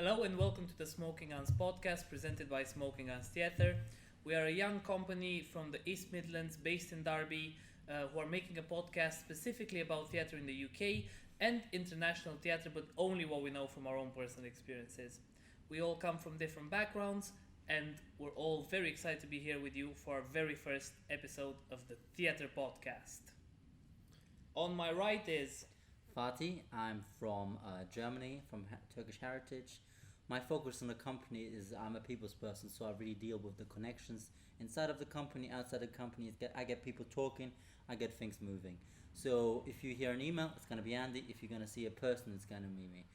Hello and welcome to the Smoking Guns podcast presented by Smoking Guns Theatre. We are a young company from the East Midlands based in Derby who are making a podcast specifically about theatre in the UK and international theatre, but only what we know from our own personal experiences. We all come from different backgrounds and we're all very excited to be here with you for our very first episode of the Theatre Podcast. On my right is Fatih. I'm from Germany, from Turkish heritage. My focus in the company is I'm a people's person, so I really deal with the connections inside of the company, outside the company. I get people talking, I get things moving. So if you hear an email, it's going to be Andy. If you're going to see a person, it's going to be me.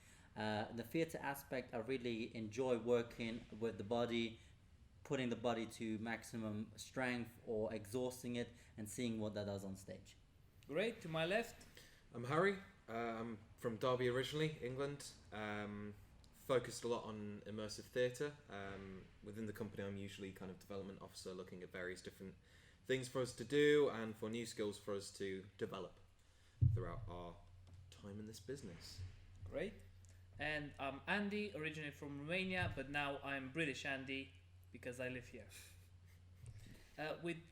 The theatre aspect, I really enjoy working with the body, putting the body to maximum strength or exhausting it and seeing what that does on stage. great, to my left. I'm Harry. I'm from Derby originally, England. Focused a lot on immersive theatre. Within the company, I'm usually kind of development officer, looking at various different things for us to do and for new skills for us to develop throughout our time in this business. Great. And I'm Andy, originally from Romania, but now I'm British Andy because I live here.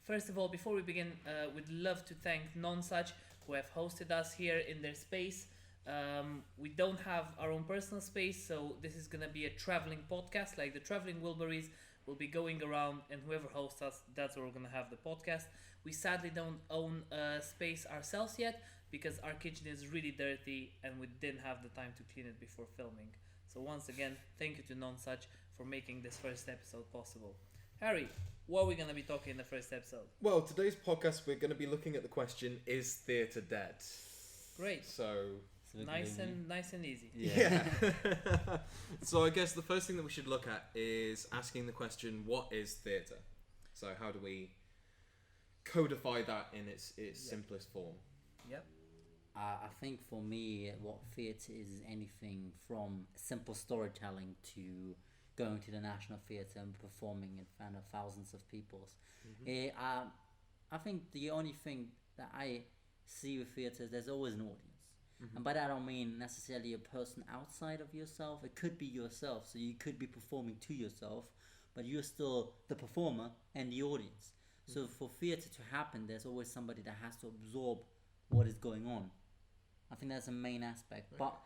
First of all, before we begin, we'd love to thank Nonsuch who have hosted us here in their space. We don't have our own personal space, so this is going to be a traveling podcast. Like the Traveling Wilburys will be going around, and whoever hosts us, that's where we're going to have the podcast. We sadly don't own a space ourselves yet because our kitchen is really dirty and we didn't have the time to clean it before filming. So once again, thank you to Nonsuch for making this first episode possible. Harry, what are we going to be talking in the first episode? Well, today's podcast, we're going to be looking at the question, is theatre dead? Great. So Nice and easy. Yeah. So I guess the first thing that we should look at is asking the question, what is theatre? So how do we codify that in its simplest form? Yep. I think for me, what theatre is anything from simple storytelling to going to the National Theatre and performing in front of thousands of people. I think the only thing that I see with theatre is there's always an audience. And by that I don't mean necessarily a person outside of yourself. It could be yourself, so you could be performing to yourself, but you're still the performer and the audience. So for theatre to happen, there's always somebody that has to absorb what is going on. I think that's the main aspect. Okay. But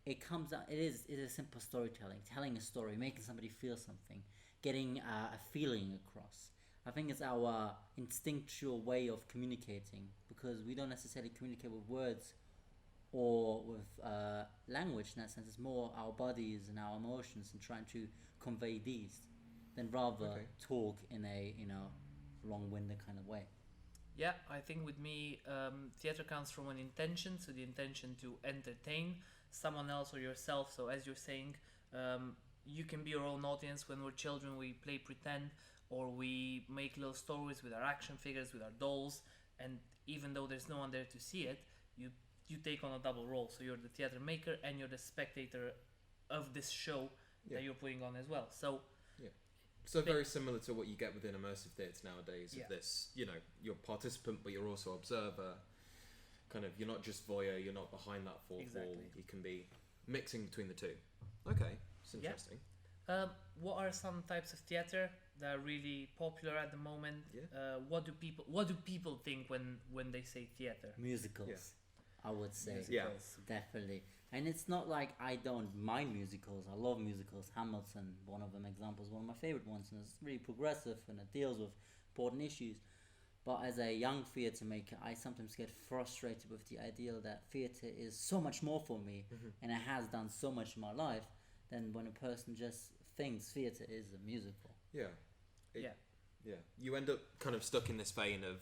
it comes out, it is simple storytelling, telling a story, making somebody feel something, getting a feeling across. I think it's our instinctual way of communicating, because we don't necessarily communicate with words or with language in that sense. It's more our bodies and our emotions and trying to convey these than rather talk in a long-winded kind of way. Yeah, I think with me, theatre comes from an intention, so the intention to entertain someone else or yourself. So as you're saying, you can be your own audience. When we're children, we play pretend, or we make little stories with our action figures, with our dolls, and even though there's no one there to see it, you take on a double role. So you're the theatre maker and you're the spectator of this show that you're putting on as well. So very similar to what you get within immersive theatre nowadays. Of this, you're participant, but you're also observer. Kind of, you're not just voyeur. You're not behind that fourth wall. You can be mixing between the two. Okay, it's interesting. What are some types of theatre that are really popular at the moment? What do people think when they say theatre? Musicals. I would say. Definitely. And it's not like I don't mind musicals. I love musicals. Hamilton, one of them examples, one of my favorite ones, and it's really progressive and it deals with important issues. But as a young theatre maker, I sometimes get frustrated with the idea that theatre is so much more for me, and it has done so much in my life, than when a person just thinks theatre is a musical. Yeah. You end up kind of stuck in this vein of,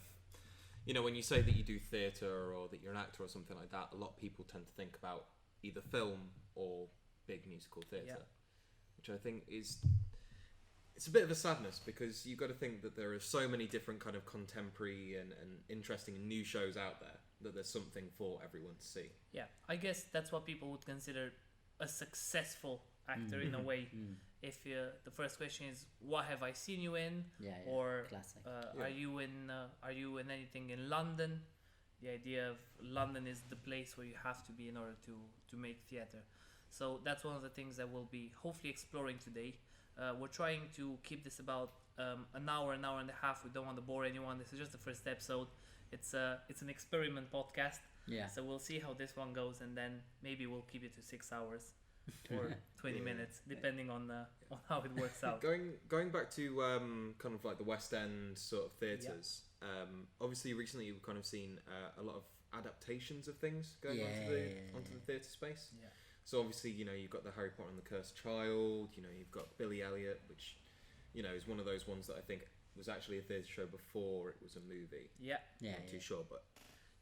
when you say that you do theatre or that you're an actor or something like that, a lot of people tend to think about either film or big musical theatre, which I think it's a bit of a sadness, because you've got to think that there are so many different kind of contemporary and interesting and new shows out there, that there's something for everyone to see. Yeah, I guess that's what people would consider a successful actor in a way. If the first question is, what have I seen you in? Or classic. Are you in anything in London? The idea of London is the place where you have to be in order to make theatre. So that's one of the things that we'll be hopefully exploring today. We're trying to keep this about an hour and a half. We don't want to bore anyone. This is just the first episode. It's an experiment podcast. Yeah. So we'll see how this one goes, and then maybe we'll keep it to 6 hours or 20 minutes, depending on how it works out. Going back to kind of like the West End sort of theatres. Obviously, recently we've kind of seen a lot of adaptations of things going onto the theatre space. Yeah. So obviously, you've got the Harry Potter and the Cursed Child. You've got Billy Elliot, which is one of those ones that I think was actually a theatre show before it was a movie. Yeah. Not too sure, but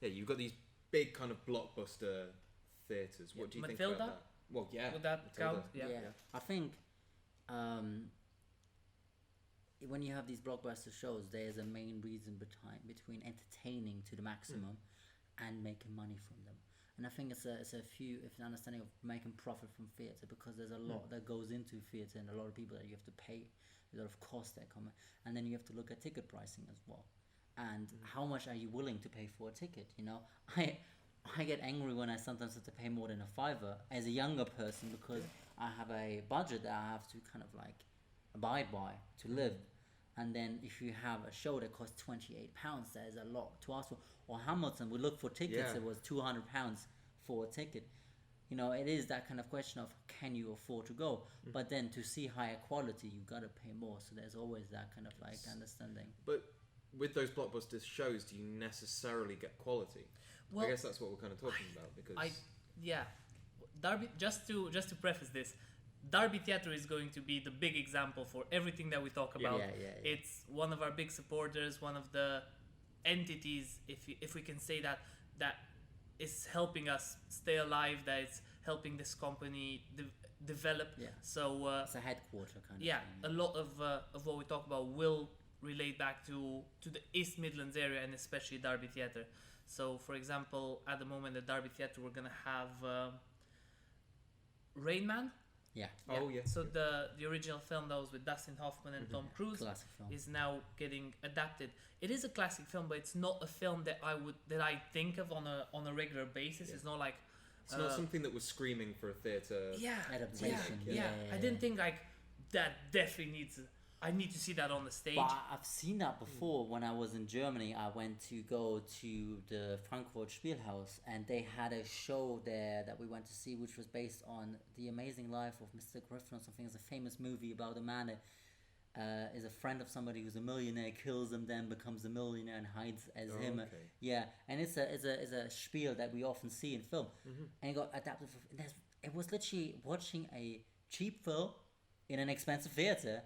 you've got these big kind of blockbuster theatres. What do you think about that? Well, yeah. Would that Matilda. count? Yeah. I think when you have these blockbuster shows, there's a main reason between entertaining to the maximum and making money from them. And I think it's an understanding of making profit from theatre, because there's a lot that goes into theatre and a lot of people that you have to pay, a lot of costs that come, and then you have to look at ticket pricing as well, and how much are you willing to pay for a ticket. I get angry when I sometimes have to pay more than a fiver as a younger person, because I have a budget that I have to kind of like abide by to live. And then if you have a show that costs £28, that is a lot to ask for. Or Hamilton, we look for tickets, it was £200 for a ticket. It is that kind of question of, can you afford to go? But then to see higher quality, you've got to pay more. So there's always that kind of like understanding. But with those blockbuster shows, do you necessarily get quality? Well, I guess that's what we're kind of talking about, because Derby. Just to preface this, Derby Theatre is going to be the big example for everything that we talk about. It's one of our big supporters, one of the entities, if we can say that is helping us stay alive, that is helping this company develop. Yeah. So it's a headquarter kind of thing. A lot of what we talk about will relate back to the East Midlands area, and especially Derby Theatre. So, for example, at the moment at Derby Theatre, we're gonna have Rain Man. Yeah. Oh yeah. So the original film that was with Dustin Hoffman and Tom Cruise is now getting adapted. It is a classic film, but it's not a film that I think of on a regular basis. It's not like it's not something that was screaming for a theatre adaptation. I didn't think like that definitely needs. I need to see that on the stage. But I've seen that before. When I was in Germany, I went to go to the Frankfurt Spielhaus, and they had a show there that we went to see, which was based on The Amazing Life of Mr. Griffin or something. It's a famous movie about a man that is a friend of somebody who's a millionaire, kills him, then becomes a millionaire and hides as him. Okay. Yeah, and it's a spiel that we often see in film, and it got adapted. It was literally watching a cheap film in an expensive theatre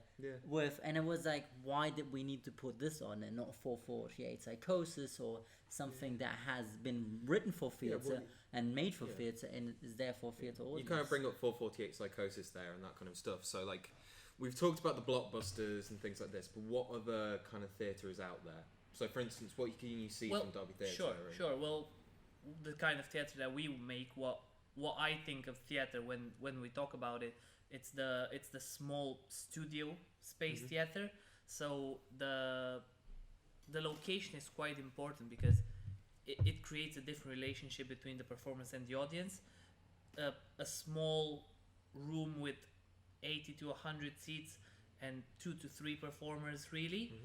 and it was like, why did we need to put this on and not 448 Psychosis or something that has been written for theatre and made for theatre and is there for theatre audience? You kind of bring up 448 Psychosis there and that kind of stuff. So like, we've talked about the blockbusters and things like this, but what other kind of theatre is out there? So for instance, what can you see from Derby Theatre? Sure. Well, the kind of theatre that we make, what I think of theatre when we talk about it, it's the small studio space theatre. So the location is quite important because it creates a different relationship between the performance and the audience. A small room with 80 to 100 seats and 2 to 3 performers, really,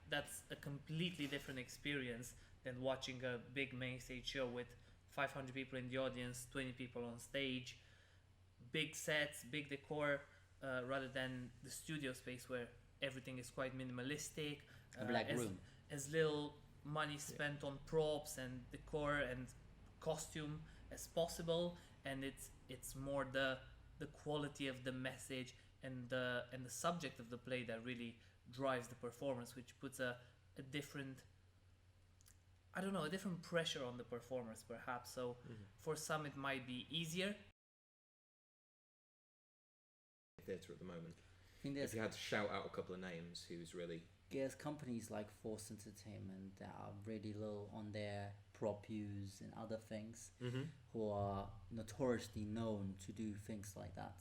that's a completely different experience than watching a big main stage show with 500 people in the audience, 20 people on stage, big sets, big decor, rather than the studio space where everything is quite minimalistic. A black room. As little money spent on props and decor and costume as possible, and it's more the quality of the message and the subject of the play that really drives the performance, which puts a different, I don't know, a different pressure on the performers perhaps. So for some it might be easier. Theatre at the moment. I think if you had to shout out a couple of names, who's really... There's companies like Force Entertainment that are really low on their prop use and other things, who are notoriously known to do things like that,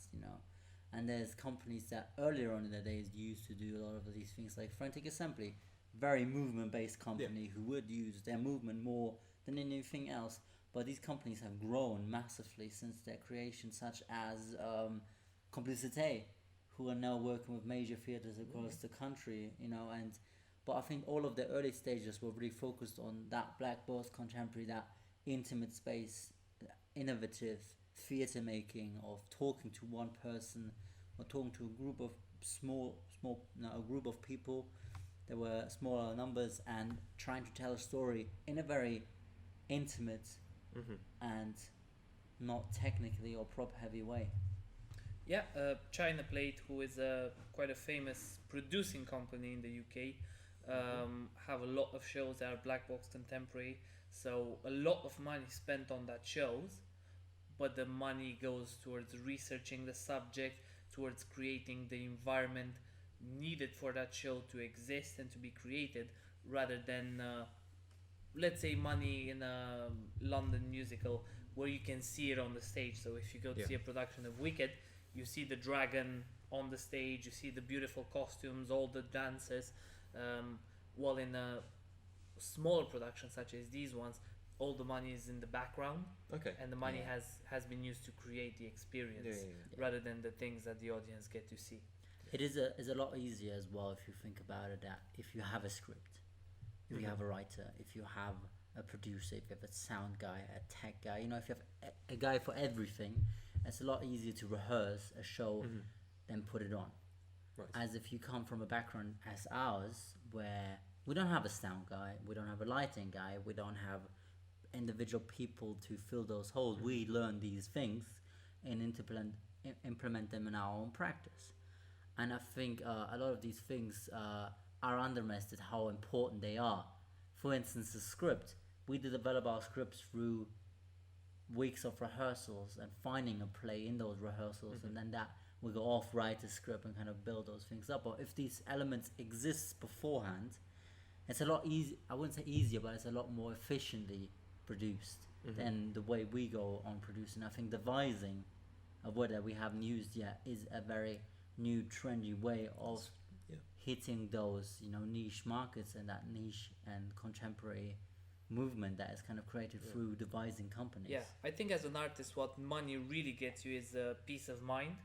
And there's companies that earlier on in the days used to do a lot of these things, like Frantic Assembly, very movement-based company who would use their movement more than anything else. but these companies have grown massively since their creation, such as Complicité, who are now working with major theaters across the country, but I think all of the early stages were really focused on that black box contemporary, that intimate space, innovative theater making of talking to one person or talking to a group of a group of people. There were smaller numbers and trying to tell a story in a very intimate and not technically or prop heavy way. Yeah, China Plate, who is quite a famous producing company in the UK, have a lot of shows that are black box contemporary. So a lot of money spent on that shows, but the money goes towards researching the subject, towards creating the environment needed for that show to exist and to be created, rather than let's say money in a London musical where you can see it on the stage. So if you go to see a production of Wicked, you see the dragon on the stage, you see the beautiful costumes, all the dancers, while in a smaller production such as these ones, all the money is in the background, and the money has been used to create the experience rather than the things that the audience get to see. It is a lot easier as well if you think about it, that if you have a script, if you have a writer, if you have a producer, if you have a sound guy, a tech guy, if you have a guy for everything, it's a lot easier to rehearse a show than put it on. Right. As if you come from a background as ours, where we don't have a sound guy, we don't have a lighting guy, we don't have individual people to fill those holes. We learn these things and implement them in our own practice. And I think a lot of these things are underestimated how important they are. For instance, the script. We develop our scripts through weeks of rehearsals and finding a play in those rehearsals, and then that we go off, write a script and kind of build those things up. Or if these elements exist beforehand, it's a lot easy. I wouldn't say easier, but it's a lot more efficiently produced than the way we go on producing. I think devising of word that we haven't used yet is a very new trendy way of hitting those niche markets and that niche and contemporary movement that is kind of created through devising companies. Yeah, I think as an artist, what money really gets you is a peace of mind,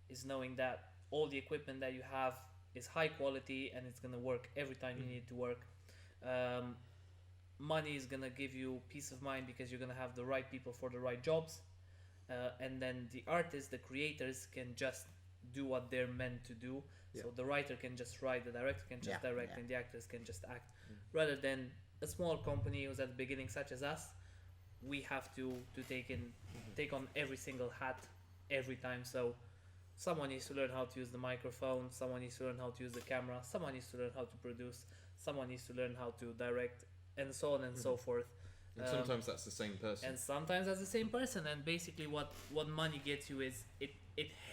is knowing that all the equipment that you have is high quality and it's going to work every time you need it to work. Money is going to give you peace of mind because you're going to have the right people for the right jobs, and then the artists, the creators, can just do what they're meant to do. So the writer can just write, the director can just direct, and the actors can just act, rather than a small company who's at the beginning, such as us. We have to take on every single hat every time. So someone needs to learn how to use the microphone, someone needs to learn how to use the camera, someone needs to learn how to produce, someone needs to learn how to direct, and so on and so forth. And sometimes that's the same person. And sometimes that's the same person. And basically what money gets you is it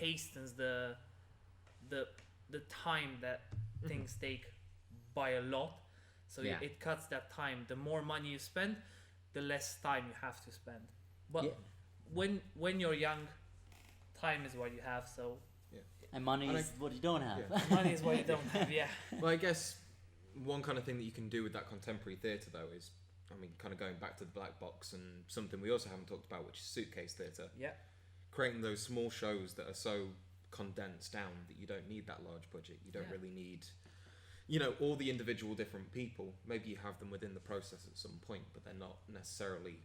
hastens the time that things take by a lot. So it cuts that time. The more money you spend, the less time you have to spend. But when you're young, time is what you have. So and money is what you don't have. Money is what you don't have. Yeah. Well, I guess one kind of thing that you can do with that contemporary theatre, though, is, I mean, kind of going back to the black box and something we also haven't talked about, which is suitcase theatre. Yeah. Creating those small shows that are so condensed down that you don't need that large budget. You don't really need, all the individual different people. Maybe you have them within the process at some point, but they're not necessarily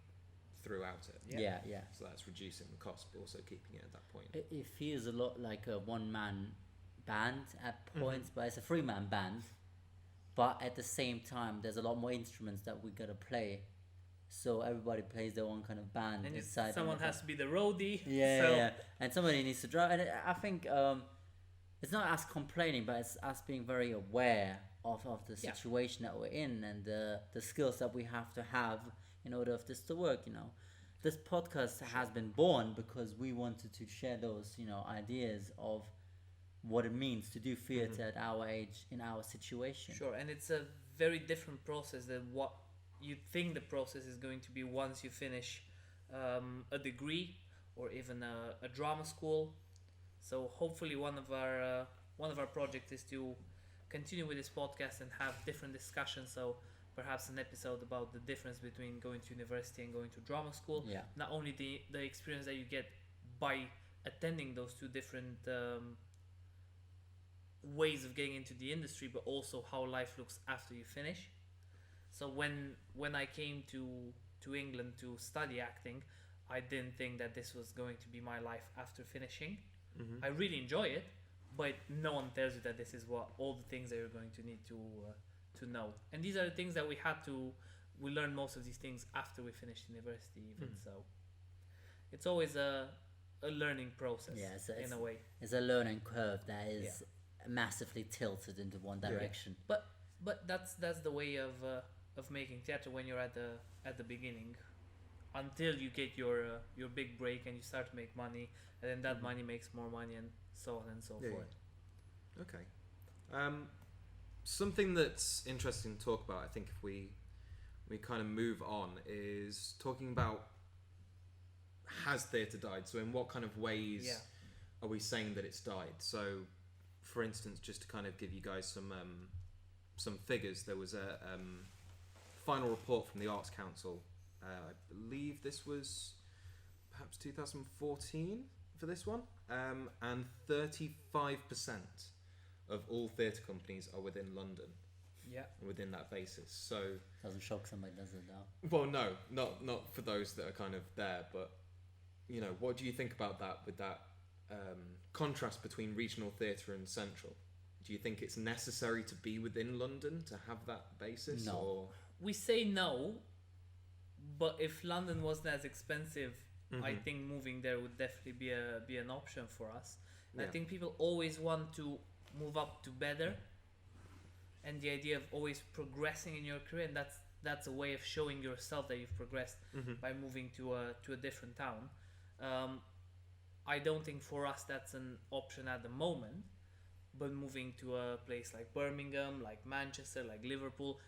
throughout it. Yeah. So that's reducing the cost, but also keeping it at that point. It feels a lot like a one-man band at points, but it's a three-man band. But at the same time, there's a lot more instruments that we gotta play, so everybody plays their own kind of band. And inside someone has to be the roadie. Yeah, and somebody needs to drive. And I think it's not us complaining, but it's us being very aware of the situation that we're in and the skills that we have to have in order for this to work. This podcast has been born because we wanted to share those ideas of what it means to do theatre at our age in our situation. Sure, and it's a very different process than what you think the process is going to be once you finish a degree or even a drama school. So hopefully one of our projects is to continue with this podcast and have different discussions. So perhaps an episode about the difference between going to university and going to drama school. Yeah. Not only the experience that you get by attending those two different ways of getting into the industry, but also how life looks after you finish. So when I came to England to study acting, I didn't think that this was going to be my life after finishing. I really enjoy it, but no one tells you that this is what all the things that you're going to need to know. And these are the things that we learn most of these things after we finished university even. So it's always a learning process, in a way. It's a learning curve that is massively tilted into one direction. But that's the way of making theater when you're at the beginning, until you get your big break and you start to make money, and then that money makes more money, and so on and so forth. Okay. Something that's interesting to talk about, I think, if we kind of move on, is talking about, has theatre died? So in what kind of ways are we saying that it's died? So, for instance, just to kind of give you guys some figures, there was a final report from the Arts Council. I believe this was perhaps 2014 for this one, and 35% of all theatre companies are within London. Yeah. Within that basis, so doesn't shock somebody, does it? Now. Well, no, not for those that are kind of there, but what do you think about that? With that contrast between regional theatre and central, do you think it's necessary to be within London to have that basis? No. Or? We say no, but if London wasn't as expensive, I think moving there would definitely be an option for us. And I think people always want to move up to better, and the idea of always progressing in your career, and that's a way of showing yourself that you've progressed by moving to a different town. I don't think for us that's an option at the moment, but moving to a place like Birmingham, like Manchester, like Liverpool,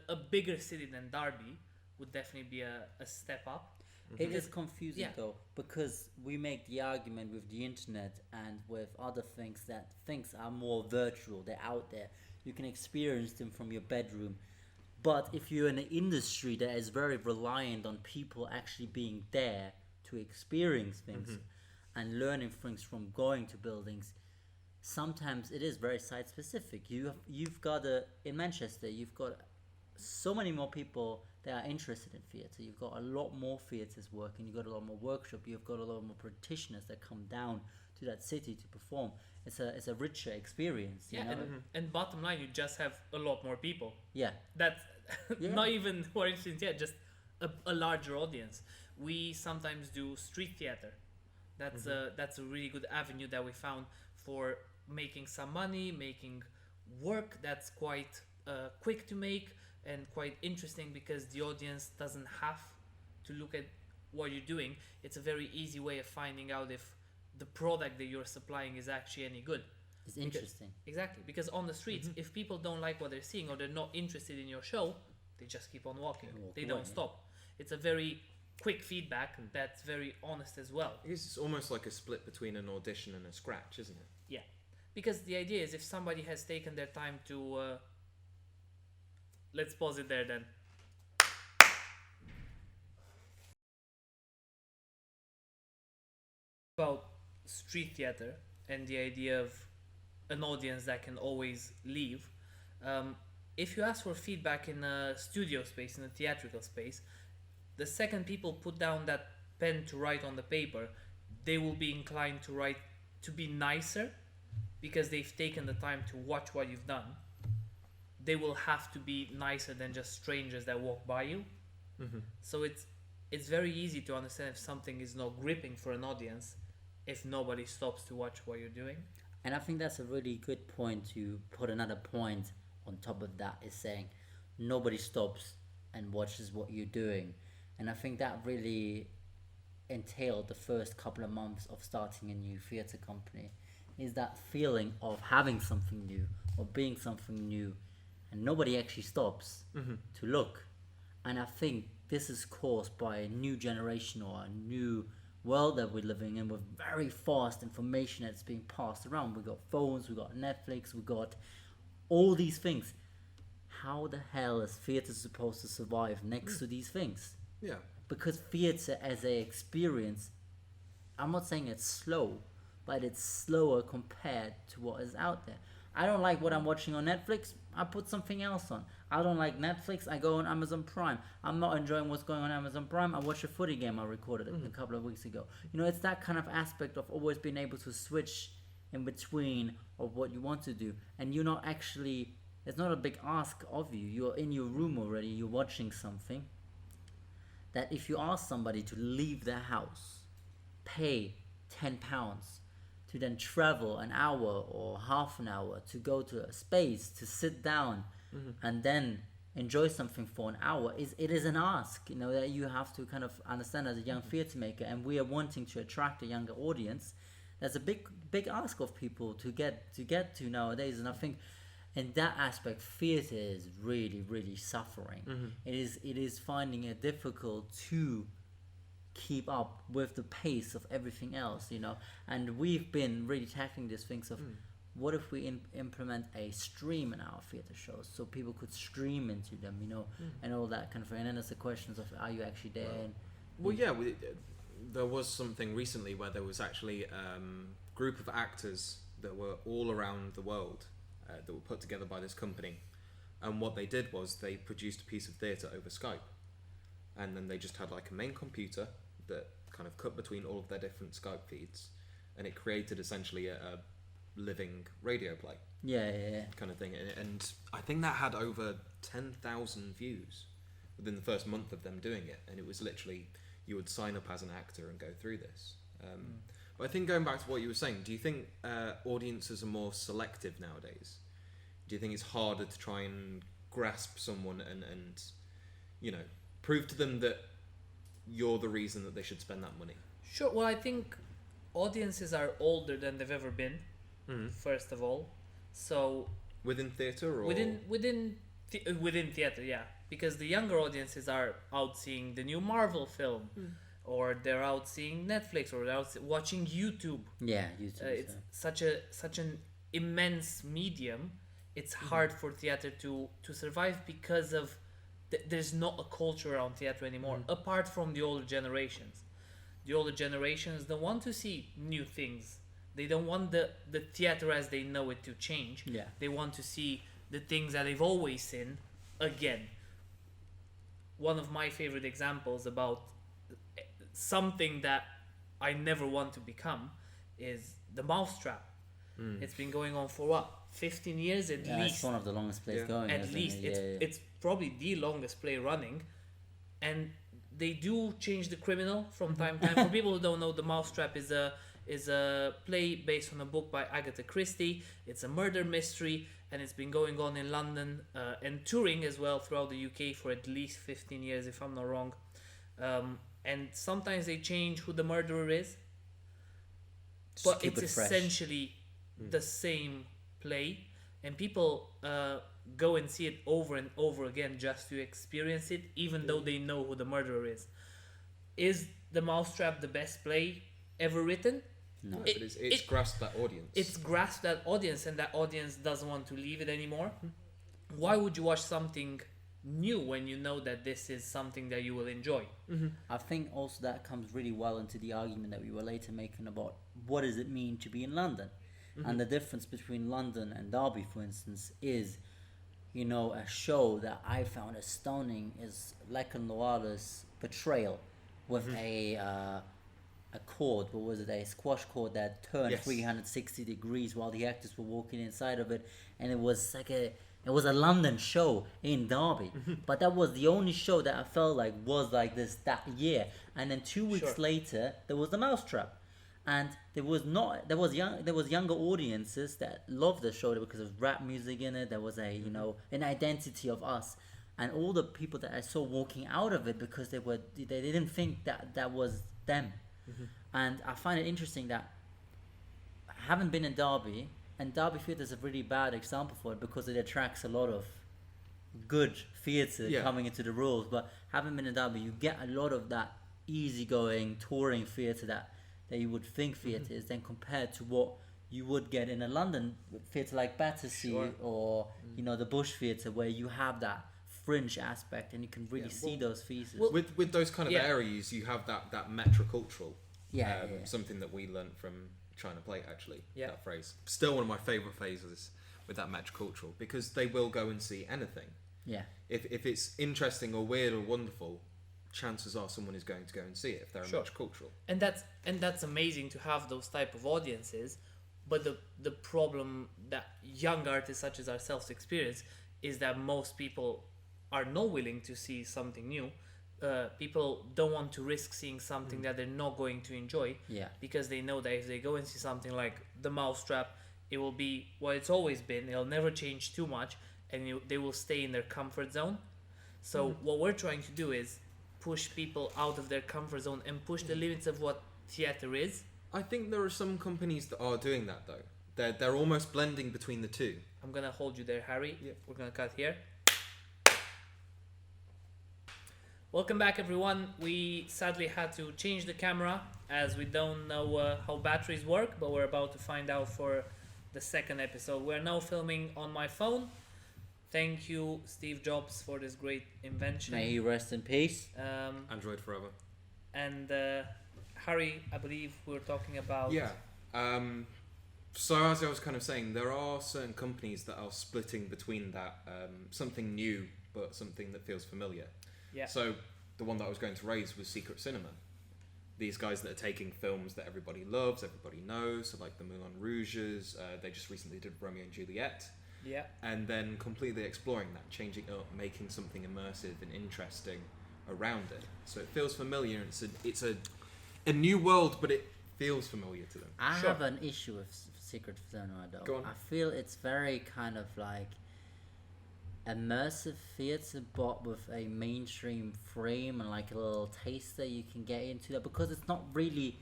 a bigger city than Derby would definitely be a step up. It is confusing though, because we make the argument with the internet and with other things that things are more virtual, they're out there, you can experience them from your bedroom. But if you're in an industry that is very reliant on people actually being there to experience things and learning things from going to buildings, sometimes it is very site specific. You've got in Manchester, you've got so many more people that are interested in theatre. You've got a lot more theatres working, you've got a lot more workshop, you've got a lot more practitioners that come down to that city to perform. It's a richer experience, you know? And bottom line, you just have a lot more people. Yeah. That's not even more interesting yet, just a larger audience. We sometimes do street theatre. That's a really good avenue that we found for making some money, making work that's quite quick to make and quite interesting, because the audience doesn't have to look at what you're doing. It's a very easy way of finding out if the product that you're supplying is actually any good. It's interesting. Exactly, because on the streets, if people don't like what they're seeing or they're not interested in your show, they just keep on walking. They don't stop. It's a very quick feedback that's very honest as well. It's almost like a split between an audition and a scratch, isn't it? Yeah, because the idea is if somebody has taken their time to let's pause it there then. About street theater and the idea of an audience that can always leave. If you ask for feedback in a studio space, in a theatrical space, the second people put down that pen to write on the paper, they will be inclined to be nicer, because they've taken the time to watch what you've done. They will have to be nicer than just strangers that walk by you. So it's very easy to understand if something is not gripping for an audience if nobody stops to watch what you're doing. And I think that's a really good point to put another point on top of that, is saying nobody stops and watches what you're doing. And I think that really entailed the first couple of months of starting a new theatre company, is that feeling of having something new or being something new, and nobody actually stops to look. And I think this is caused by a new generation or a new world that we're living in, with very fast information that's being passed around. We've got phones, we've got Netflix, we've got all these things. how the hell is theatre supposed to survive next to these things? Yeah. Because theatre as a experience, I'm not saying it's slow, but it's slower compared to what is out there. I don't like what I'm watching on Netflix, I put something else on. I don't like Netflix, I go on Amazon Prime. I'm not enjoying what's going on Amazon Prime, I watch a footy game I recorded a couple of weeks ago. You know, it's that kind of aspect of always being able to switch in between of what you want to do. And you're not actually, it's not a big ask of you. You're in your room already, you're watching something. That if you ask somebody to leave their house, pay £10 to then travel an hour or half an hour to go to a space to sit down and then enjoy something for an hour, it is an ask, you know, that you have to kind of understand as a young theatre maker, and we are wanting to attract a younger audience. There's a big ask of people to get to nowadays, and I think in that aspect theatre is really suffering. It is finding it difficult to keep up with the pace of everything else, you know. And we've been really tackling these things of what if we implement a stream in our theatre shows so people could stream into them, you know, and all that kind of thing. And then there's the questions of, are you actually there? There was something recently where there was actually a group of actors that were all around the world that were put together by this company, and what they did was they produced a piece of theatre over Skype, and then they just had like a main computer that kind of cut between all of their different Skype feeds, and it created essentially a living radio play. Yeah. Kind of thing. And I think that had over 10,000 views within the first month of them doing it, and it was literally, you would sign up as an actor and go through this. But I think going back to what you were saying, do you think audiences are more selective nowadays? Do you think it's harder to try and grasp someone and you know, prove to them that you're the reason that they should spend that money? Sure. Well, I think audiences are older than they've ever been. First of all, so within theatre or within theatre, yeah, because the younger audiences are out seeing the new Marvel film, or they're out seeing Netflix, or they're out watching YouTube. Yeah, YouTube. It's such an immense medium. It's hard for theatre to survive because of there's not a culture around theatre anymore, apart from the older generations. The older generations don't want to see new things. They don't want the theatre as they know it to change. Yeah. They want to see the things that they've always seen again. One of my favorite examples about something that I never want to become is the Mousetrap. It's been going on for what, 15 years at least. It's one of the longest plays going. At least it's probably the longest play running, and they do change the criminal from time to time. For people who don't know, the Mousetrap is a play based on a book by Agatha Christie. It's a murder mystery, and it's been going on in London and touring as well throughout the UK for at least 15 years, if I'm not wrong. And sometimes they change who the murderer is, but it's essentially the same play, and people go and see it over and over again just to experience it, even though they know who the murderer is. Is the Mousetrap the best play ever written? No, but it's grasped that audience. It's grasped that audience, and that audience doesn't want to leave it anymore. Why would you watch something new when you know that this is something that you will enjoy? I think also that comes really well into the argument that we were later making about what does it mean to be in London. And the difference between London and Derby, for instance, is, you know, a show that I found astounding is Lachlan Loala's Betrayal with a cord, what was it, a squash cord that turned 360 degrees while the actors were walking inside of it, and it was like it was a London show in Derby, but that was the only show that I felt like was like this that year. And then 2 weeks later there was the Mousetrap, and there was younger audiences that loved the show because of rap music in it. There was a, you know, an identity of us, and all the people that I saw walking out of it because they didn't think that was them. And I find it interesting that I haven't been in Derby, and Derby Theatre is a really bad example for it because it attracts a lot of good theatre coming into the rules. But having been in Derby, you get a lot of that easygoing touring theatre that you would think theatre is, then compared to what you would get in a London theatre like Battersea Sure. or the Bush Theatre, where you have that fringe aspect and you can really see those pieces. Well, with those kind of yeah. areas, you have that metrocultural. Yeah. Something that we learnt from China Plate, actually. Yeah. That phrase. Still one of my favourite phrases with that metrocultural, because they will go and see anything. Yeah. If it's interesting or weird or wonderful, chances are someone is going to go and see it if they're Sure. metrocultural. And that's amazing to have those type of audiences, but the problem that young artists such as ourselves experience is that most people are not willing to see something new. People don't want to risk seeing something that they're not going to enjoy, Yeah. because they know that if they go and see something like The Mousetrap, it will be what it's always been. It'll never change too much, and they will stay in their comfort zone. So what we're trying to do is push people out of their comfort zone and push the limits of what theatre is. I think there are some companies that are doing that though. They're almost blending between the two. I'm gonna hold you there, Harry. Yeah. We're gonna cut here. Welcome back, everyone. We sadly had to change the camera as we don't know how batteries work, but we're about to find out for the second episode. We're now filming on my phone. Thank you, Steve Jobs, for this great invention. May he rest in peace. Android forever. And Harry, I believe we were talking about. Yeah. So as I was kind of saying, there are certain companies that are splitting between that something new but something that feels familiar. Yeah. So the one that I was going to raise was Secret Cinema. These guys that are taking films that everybody loves, everybody knows, so like the Moulin Rouges. They just recently did Romeo and Juliet. Yeah. And then completely exploring that, changing it up, making something immersive and interesting around it. So it feels familiar. It's a new world, but it feels familiar to them. I Sure. have an issue with Secret Cinema though. Go on. I feel it's very kind of like immersive theatre, but with a mainstream frame and like a little taster you can get into that, because it's not really.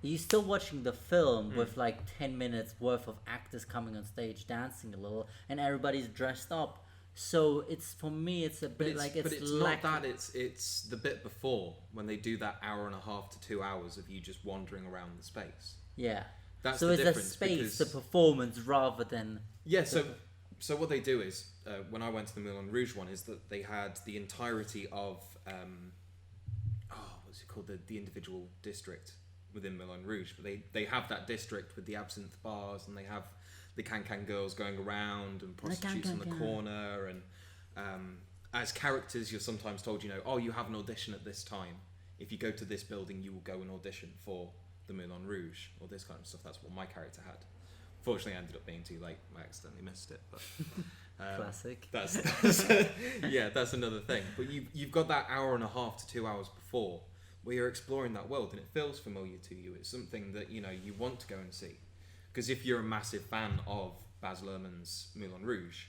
You're still watching the film with like 10 minutes worth of actors coming on stage dancing a little, and everybody's dressed up. So it's, for me, it's a bit like but it's lacking. not that. It's the bit before, when they do that hour and a half to 2 hours of you just wandering around the space. Yeah. That's So the it's the difference. space, the because- performance, rather than. Yeah, so what they do is, when I went to the Moulin Rouge one, is that they had the entirety of, what's it called, the individual district within Moulin Rouge. But they have that district with the absinthe bars, and they have the can girls going around, and prostitutes on the corner, and as characters you're sometimes told, oh, you have an audition at this time. If you go to this building, you will go and audition for the Moulin Rouge, or this kind of stuff. That's what my character had. Fortunately, I ended up being too late. I accidentally missed it, but Classic. That's yeah, that's another thing. But you've got that hour and a half to 2 hours before where you're exploring that world, and it feels familiar to you. It's something that you want to go and see, because if you're a massive fan of Baz Luhrmann's Moulin Rouge,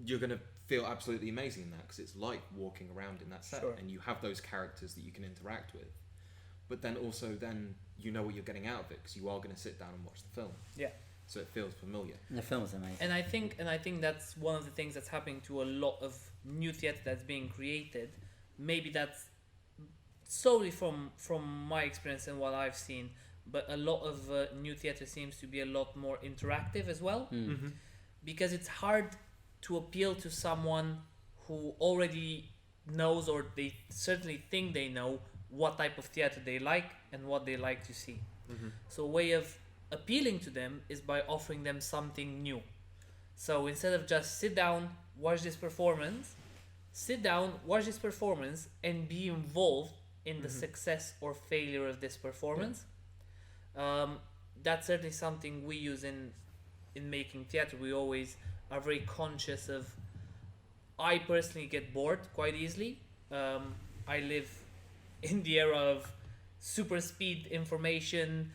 you're going to feel absolutely amazing in that, because it's like walking around in that set. Sure. And you have those characters that you can interact with, but then also you know what you're getting out of it, because you are going to sit down and watch the film. Yeah. So it feels familiar. The film's amazing. And I think that's one of the things that's happening to a lot of new theatre that's being created. Maybe that's solely from my experience and what I've seen, but a lot of new theatre seems to be a lot more interactive as well, because it's hard to appeal to someone who already knows, or they certainly think they know, what type of theatre they like and what they like to see. So a way of appealing to them is by offering them something new. So instead of just sit down, watch this performance, and be involved in the success or failure of this performance. That's certainly something we use in making theatre. We always are very conscious of. I personally get bored quite easily. I live in the era of super speed information,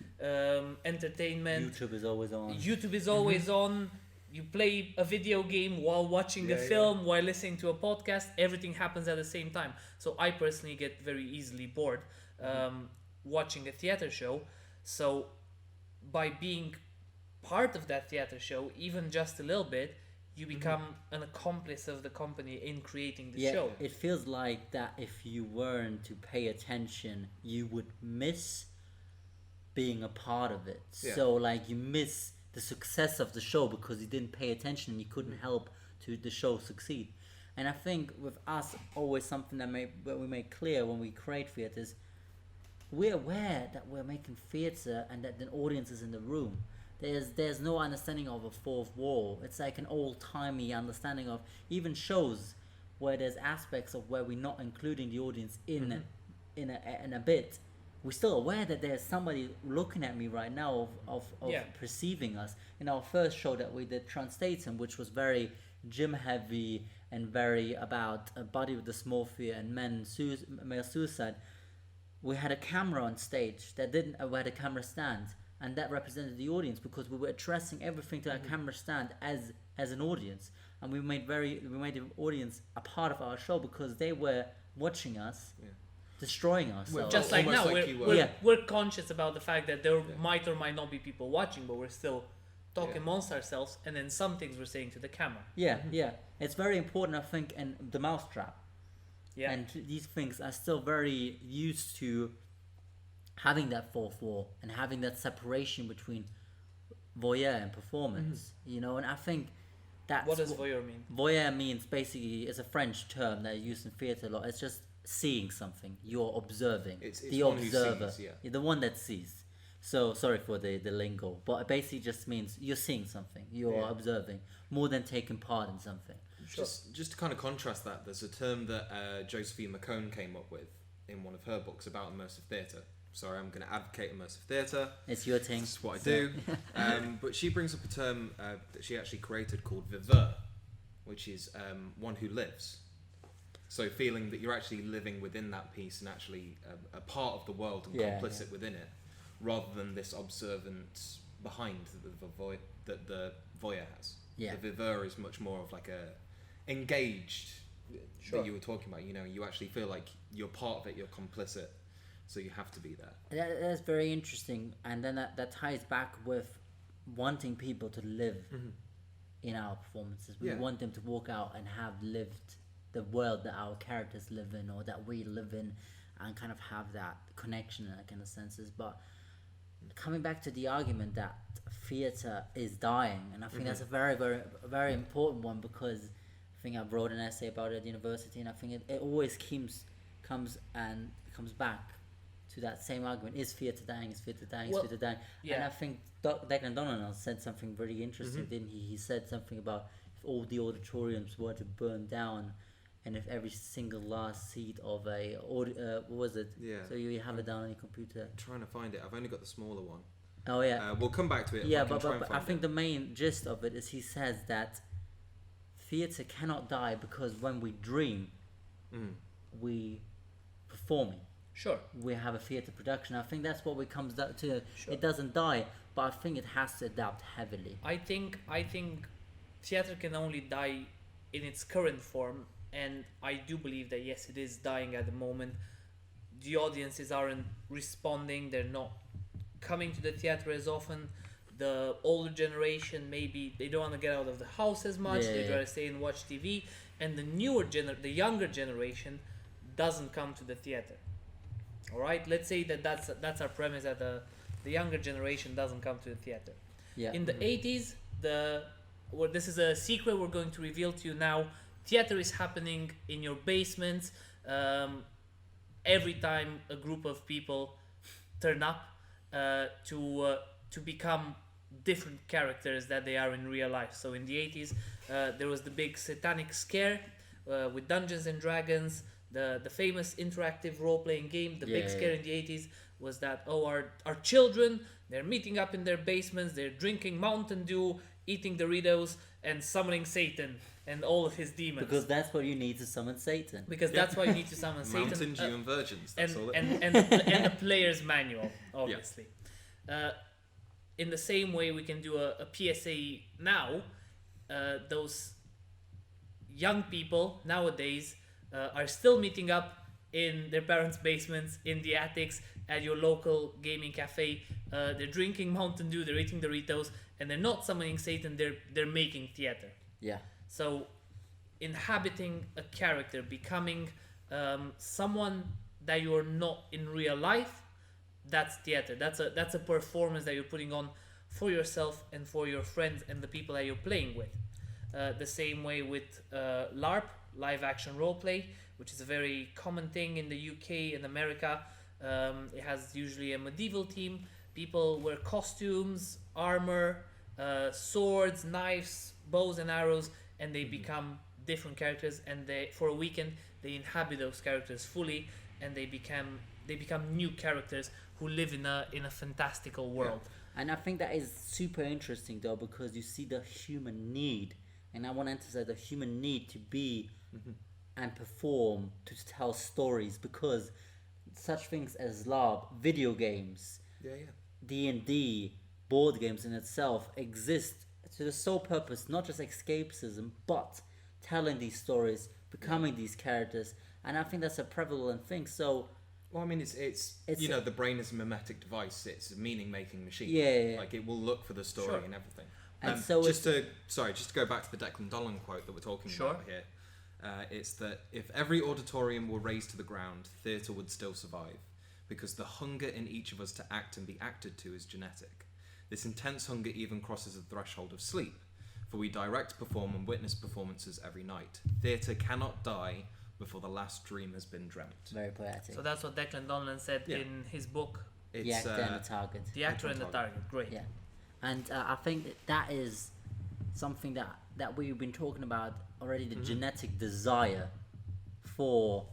entertainment. YouTube is always on. YouTube is always on. You play a video game while watching a film, while listening to a podcast. Everything happens at the same time. So I personally get very easily bored watching a theater show. So by being part of that theater show, even just a little bit, you become an accomplice of the company in creating the show. It feels like that if you weren't to pay attention, you would miss being a part of it. Yeah. So like you miss the success of the show because you didn't pay attention and you couldn't help to the show succeed. And I think with us, always something that we make clear when we create theatre is we're aware that we're making theatre and that the audience is in the room. There's no understanding of a fourth wall. It's like an old-timey understanding of even shows where there's aspects of where we're not including the audience in a bit. We're still aware that there's somebody looking at me right now of perceiving us. In our first show that we did, Translating, which was very gym heavy and very about a body with dysmorphia and male suicide, we had a camera on stage that didn't we had a camera stand, and that represented the audience because we were addressing everything to that camera stand as an audience, and we made the audience a part of our show because they were watching us. Destroying ourselves. Just like now, like we're conscious about the fact that there might or might not be people watching, but we're still talking amongst ourselves, and then some things we're saying to the camera. It's very important, I think, and the mousetrap. And these things are still very used to having that fourth wall and having that separation between voyeur and performance. You know, and I think that's what does voyeur mean? Voyeur means basically it's a French term that is used in theatre a lot. It's just seeing something. You're observing. It's the one observer. Who sees, You're the one that sees. So sorry for the lingo, but it basically just means you're seeing something. You're observing more than taking part in something. Sure. Just to kind of contrast that, there's a term that Josephine McCone came up with in one of her books about immersive theatre. Sorry, I'm going to advocate immersive theatre. It's your thing. That's what I do. But she brings up a term that she actually created called viveur, which is one who lives. So feeling that you're actually living within that piece and actually a part of the world and complicit within it, rather than this observant behind that the voyeur has. The viveur is much more of like a engaged that you were talking about. You know, you actually feel like you're part of it, you're complicit, so you have to be there. That's very interesting, and then that ties back with wanting people to live in our performances. We want them to walk out and have lived the world that our characters live in or that we live in, and kind of have that connection in that kind of senses. But coming back to the argument that theatre is dying, and I think that's a very, very, very important one, because I think I wrote an essay about it at university, and I think it always comes back to that same argument: is theatre dying? Is theatre dying? Is theatre dying? And I think Declan Donnelly said something really interesting, didn't he? He said something about if all the auditoriums were to burn down, and if every single last seat of a what was it? Yeah. So you have it down on your computer. I'm trying to find it. I've only got the smaller one. Oh yeah. We'll come back to it. Yeah, but I think the main gist of it is he says that theatre cannot die because when we dream, we performing. Sure. We have a theatre production. I think that's what it comes down to. Sure. It doesn't die, but I think it has to adapt heavily. I think theatre can only die in its current form, and I do believe that yes, it is dying at the moment. The audiences aren't responding, they're not coming to the theatre as often. The older generation, maybe they don't want to get out of the house as much, they'd rather stay and watch TV, and the younger generation doesn't come to the theatre. Alright, let's say that's our premise, that the younger generation doesn't come to the theatre. In the 80s, this is a secret we're going to reveal to you now. Theatre is happening in your basements. Every time a group of people turn up to become different characters that they are in real life. So in the 80s, there was the big satanic scare with Dungeons and Dragons, the famous interactive role-playing game. The big scare in the 80s was that our children, they're meeting up in their basements, they're drinking Mountain Dew, eating Doritos, and summoning Satan and all of his demons. Because that's what you need to summon Satan. Because that's why you need to summon Satan. Mountain Dew and virgins. That's all it and a player's manual, obviously. In the same way, we can do a PSA now. Those young people nowadays are still meeting up in their parents' basements, in the attics, at your local gaming cafe. They're drinking Mountain Dew, they're eating Doritos, and they're not summoning Satan, they're making theater. Yeah. So inhabiting a character, becoming someone that you're not in real life, that's theater. That's a performance that you're putting on for yourself and for your friends and the people that you're playing with. The same way with LARP, live action role play, which is a very common thing in the UK and America. It has usually a medieval theme. People wear costumes, armor, swords, knives, bows and arrows, and they become different characters. And they, for a weekend, they inhabit those characters fully, and they become new characters who live in a fantastical world. Yeah. And I think that is super interesting though, because you see the human need, and I want to emphasize the human need to be and perform, to tell stories, because such things as LARP, video games, D&D, board games in itself exist to the sole purpose, not just escapism, but telling these stories, becoming these characters, and I think that's a prevalent thing. So, well, I mean, it's you know, the brain is a mimetic device. It's a meaning-making machine. Yeah. Like, it will look for the story and everything. And so just to go back to the Declan Dolan quote that we're talking about here, it's that if every auditorium were razed to the ground, theatre would still survive, because the hunger in each of us to act and be acted to is genetic. This intense hunger even crosses the threshold of sleep, for we direct, perform and witness performances every night. Theatre cannot die before the last dream has been dreamt. Very poetic. So that's what Declan Dolan said in his book. The Actor and the Target. The Actor and the Target. Great. Yeah. And I think that is something that we've been talking about already, the genetic desire for,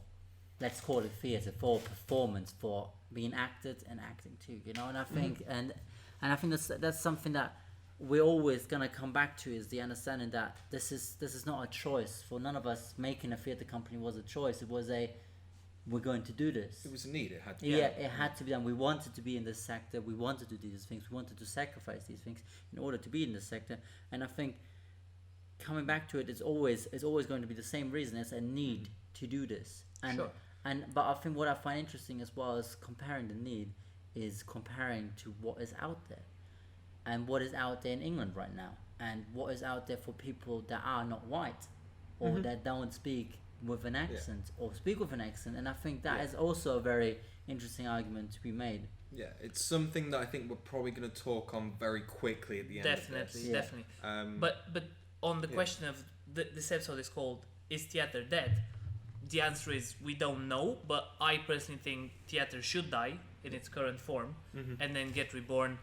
let's call it theatre, for performance, for being acted and acting too, you know. And I think and I think that's something that we're always gonna come back to, is the understanding that this is not a choice. For none of us, making a theatre company was a choice. It was we're going to do this. It was a need. It had to. It had to be done. We wanted to be in this sector. We wanted to do these things. We wanted to sacrifice these things in order to be in this sector. And I think coming back to it, it's always going to be the same reason. It's a need to do this. And but I think what I find interesting as well as comparing the need is comparing to what is out there, and what is out there in England right now, and what is out there for people that are not white, or that don't speak with an accent, or speak with an accent. And I think that is also a very interesting argument to be made. Yeah, it's something that I think we're probably going to talk on very quickly at the end of this. Definitely. But on the question of this episode is called "Is Theatre Dead?" The answer is we don't know, but I personally think theatre should die in its current form and then get reborn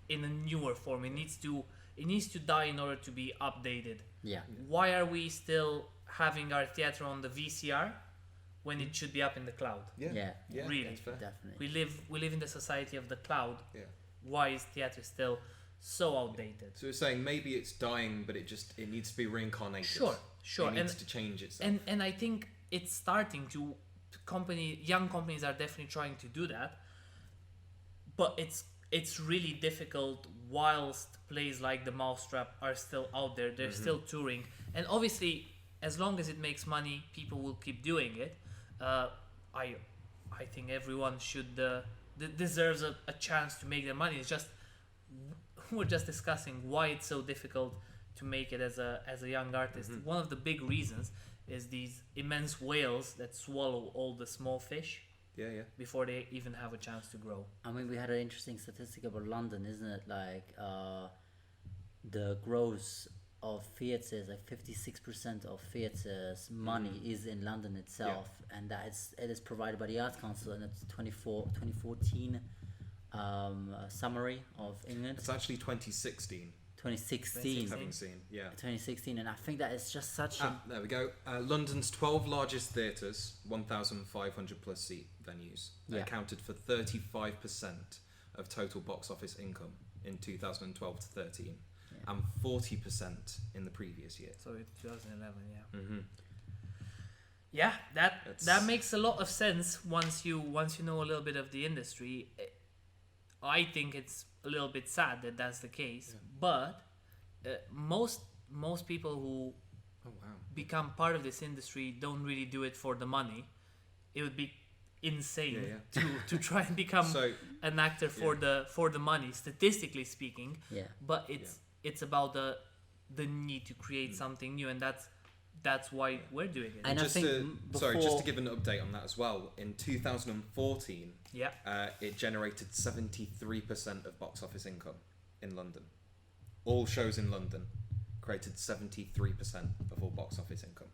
in a newer form. It needs to die in order to be updated. Yeah. Why are we still having our theatre on the VCR when it should be up in the cloud? Yeah. Really, definitely. We live in the society of the cloud. Yeah. Why is theatre still so outdated? So we're saying maybe it's dying, but it needs to be reincarnated. Sure. It needs to change itself. And I think it's starting to. Young companies are definitely trying to do that, but it's really difficult whilst plays like the Mousetrap are still out there. They're still touring, and obviously, as long as it makes money, people will keep doing it. I think everyone should deserves a chance to make their money. It's just we're just discussing why it's so difficult to make it as a young artist. One of the big reasons is these immense whales that swallow all the small fish before they even have a chance to grow. I mean, we had an interesting statistic about London, isn't it? Like the growth of theatres, like 56% of theatres money is in London itself, and it is provided by the Arts Council, and it's 2014 summary of England. It's actually 2016. 2016, and I think that is just such there we go. London's 12 largest theatres, 1,500 plus seat venues, accounted for 35% of total box office income in 2012 to 13, and 40% in the previous year. So it's 2011, yeah, that makes a lot of sense once you know a little bit of the industry. I think it's a little bit sad that that's the case, but most people who become part of this industry don't really do it for the money. It would be insane to try and become an actor for the money, statistically speaking. Yeah. But it's about the need to create something new, and that's why we're doing it. And I just think just to give an update on that as well. In 2014, Yeah. it generated 73% of box office income in London. All shows in London created 73% of all box office income.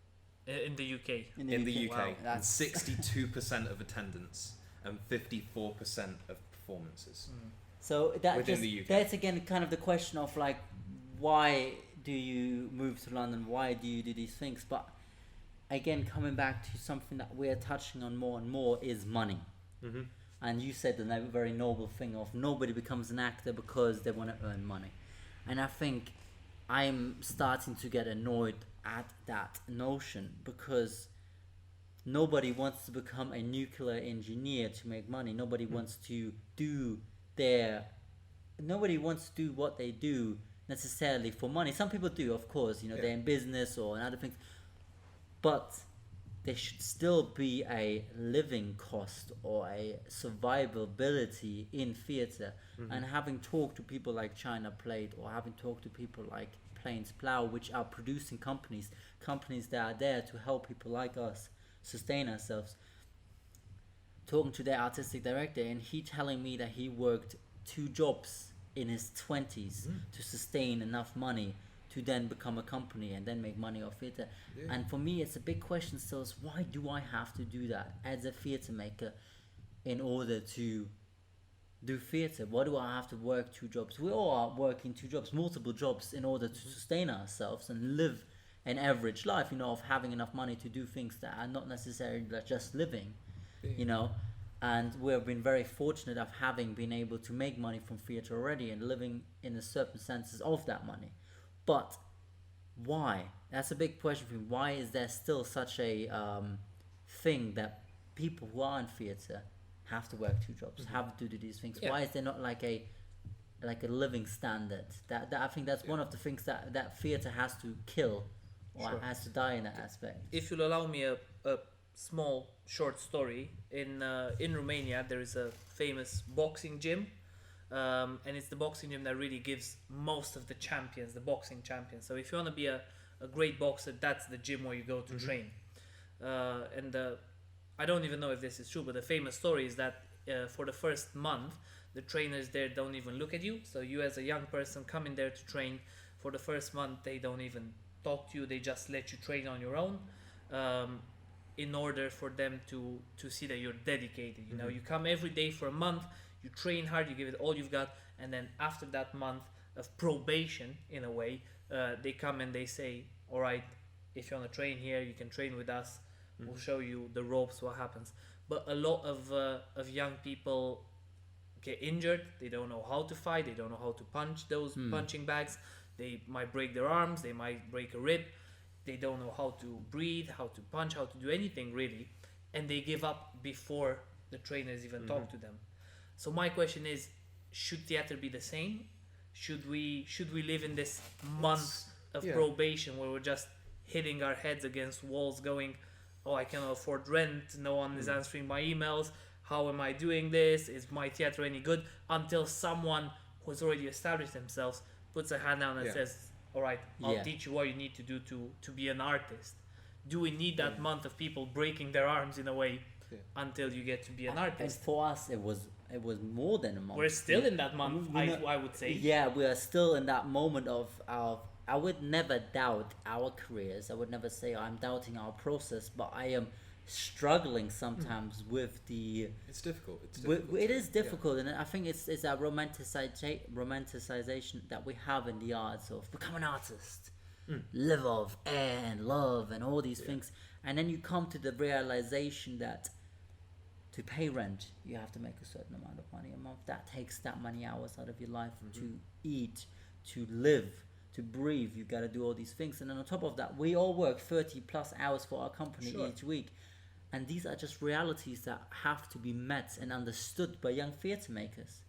In the UK. In the UK, Wow. and That's 62% of attendance and 54% of performances. So that Within just, the UK. that's again kind of the question of like, why do you move to London? Why do you do these things? But again, coming back to something that we're touching on more and more is money. Mm-hmm. And you said the very noble thing of nobody becomes an actor because they want to earn money. And I think I'm starting to get annoyed at that notion because nobody wants to become a nuclear engineer to make money. Nobody wants to do what they do necessarily for money. Some people do, of course, they're in business or in other things. But there should still be a living cost or a survivability in theatre. And having talked to people like China Plate or having talked to people like Plains Plough, which are producing companies that are there to help people like us sustain ourselves, talking to their artistic director, and he telling me that he worked 2 jobs in his 20s to sustain enough money to then become a company and then make money off theatre. And for me, it's a big question still is, why do I have to do that as a theatre maker in order to do theatre? Why do I have to work 2 jobs? We all are working 2 jobs, multiple jobs, in order to sustain ourselves and live an average life, of having enough money to do things that are not necessarily just living, And we've been very fortunate of having been able to make money from theatre already and living in a certain senses of that money. But why? That's a big question for me. Why is there still such a thing that people who are in theatre have to work 2 jobs, have to do these things? Yeah. Why is there not like a living standard? That I think that's one of the things that theatre has to kill or has to die in that aspect. If you'll allow me a small short story, in Romania there is a famous boxing gym, and it's the boxing gym that really gives most of the champions, the boxing champions. So if you want to be a great boxer, that's the gym where you go to train. And I don't even know if this is true, but the famous story is that for the first month the trainers there don't even look at you. So you as a young person come in there to train. For the first month they don't even talk to you, they just let you train on your own, in order for them to see that you're dedicated. You come every day for a month, you train hard, you give it all you've got, and then after that month of probation, in a way, they come and they say, all right, if you want to train here, you can train with us, we'll show you the ropes, what happens. But a lot of young people get injured, they don't know how to fight, they don't know how to punch those punching bags, they might break their arms, they might break a rib, they don't know how to breathe, how to punch, how to do anything really, and they give up before the trainers even talk to them. So my question is, should theatre be the same? Should we live in this month of probation where we're just hitting our heads against walls going, oh, I cannot afford rent, no one is answering my emails, how am I doing this, is my theatre any good, until someone who's already established themselves puts a hand down and says, all right, I'll teach you what you need to do to be an artist. Do we need that month of people breaking their arms in a way until you get to be an artist? And for us, it was more than a month. We're still in that month, I would say. Yeah, we are still in that moment of I would never doubt our careers. I would never say I'm doubting our process, but I am struggling sometimes with the. It's difficult. It is difficult, and I think it's that romanticization that we have in the arts of become an artist, live off and love and all these things, and then you come to the realization that to pay rent you have to make a certain amount of money a month. That takes that many hours out of your life to eat, to live, to breathe. You've got to do all these things, and then on top of that, we all work 30 plus hours for our company each week. And these are just realities that have to be met and understood by young theatre makers.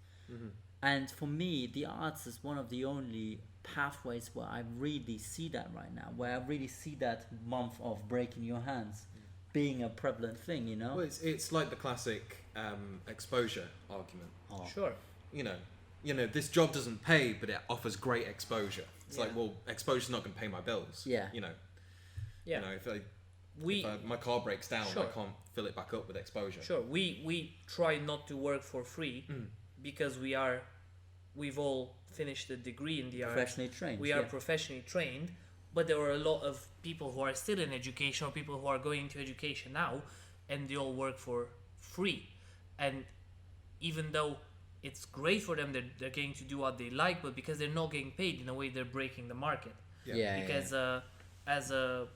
And for me, the arts is one of the only pathways where I really see that right now, where I really see that month of breaking your hands being a prevalent thing, Well, it's like the classic exposure argument. Sure. This job doesn't pay, but it offers great exposure. It's like, well, exposure's not going to pay my bills. Yeah. Yeah. You know, if my car breaks down, I can't fill it back up with exposure. Sure. We try not to work for free because we've all finished a degree in the arts. Professionally trained. We are professionally trained, but there are a lot of people who are still in education or people who are going into education now, and they all work for free. And even though it's great for them, they're going to do what they like, but because they're not getting paid, in a way they're breaking the market. Because as a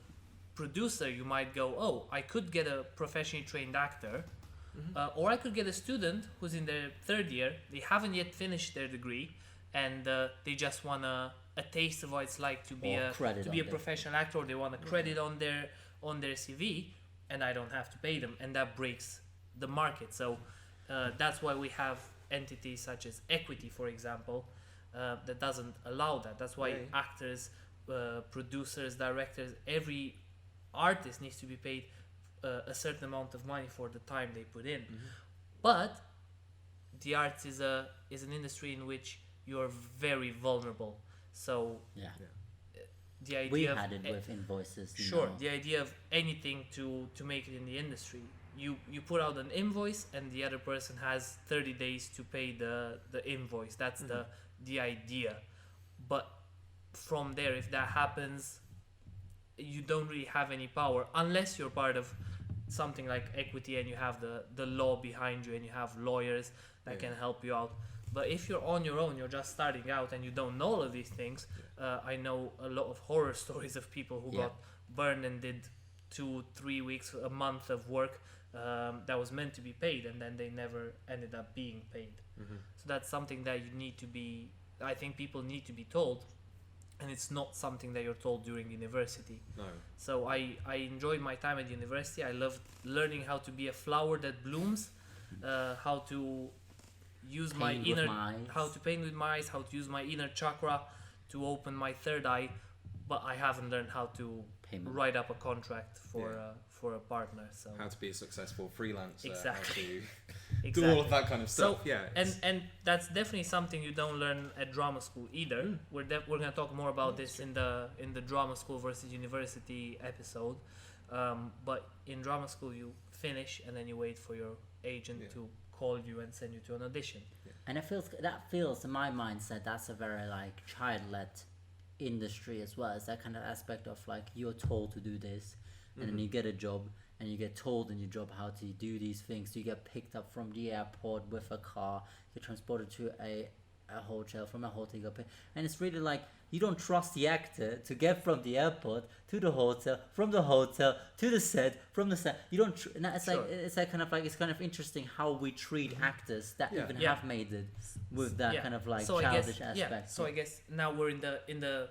producer, you might go, oh, I could get a professionally trained actor, or I could get a student who's in their third year, they haven't yet finished their degree, and they just want a taste of what it's like to be a professional actor, or they want a credit on their CV, and I don't have to pay them, and that breaks the market. So that's why we have entities such as Equity, for example, that doesn't allow that. That's why actors, producers, directors, every artist needs to be paid a certain amount of money for the time they put in. But the arts is an industry in which you're very vulnerable. So the idea we had it with invoices. The idea of anything to make it in the industry. You put out an invoice and the other person has 30 days to pay the invoice. That's the idea. But from there, if that happens, you don't really have any power unless you're part of something like Equity and you have the law behind you and you have lawyers that can help you out. But if you're on your own, you're just starting out and you don't know all of these things. I know a lot of horror stories of people who got burned and did 2-3 weeks, a month of work that was meant to be paid, and then they never ended up being paid. So that's something that I think people need to be told, and it's not something that you're told during university. No. So I enjoyed my time at university. I loved learning how to be a flower that blooms, how to use how to paint with my eyes, how to use my inner chakra to open my third eye, but I haven't learned how to write up a contract for a partner. So how to be a successful freelancer, exactly. how to do all of that kind of stuff. And that's definitely something you don't learn at drama school either. We're going to talk more about this in the drama school versus university episode. But in drama school you finish and then you wait for your agent to call you and send you to an audition. And that feels in my mindset that's a very like child-led industry as well. It's that kind of aspect of like you're told to do this, and then you get a job and you get told in your job how to do these things. You get picked up from the airport with a car, you're transported to a hotel, from a hotel you go pay, and it's really like you don't trust the actor to get from the airport to the hotel, from the hotel to the set, from the set you don't it's like kind of like it's kind of interesting how we treat actors that even have made it with that kind of like childish aspect. So I guess now we're in the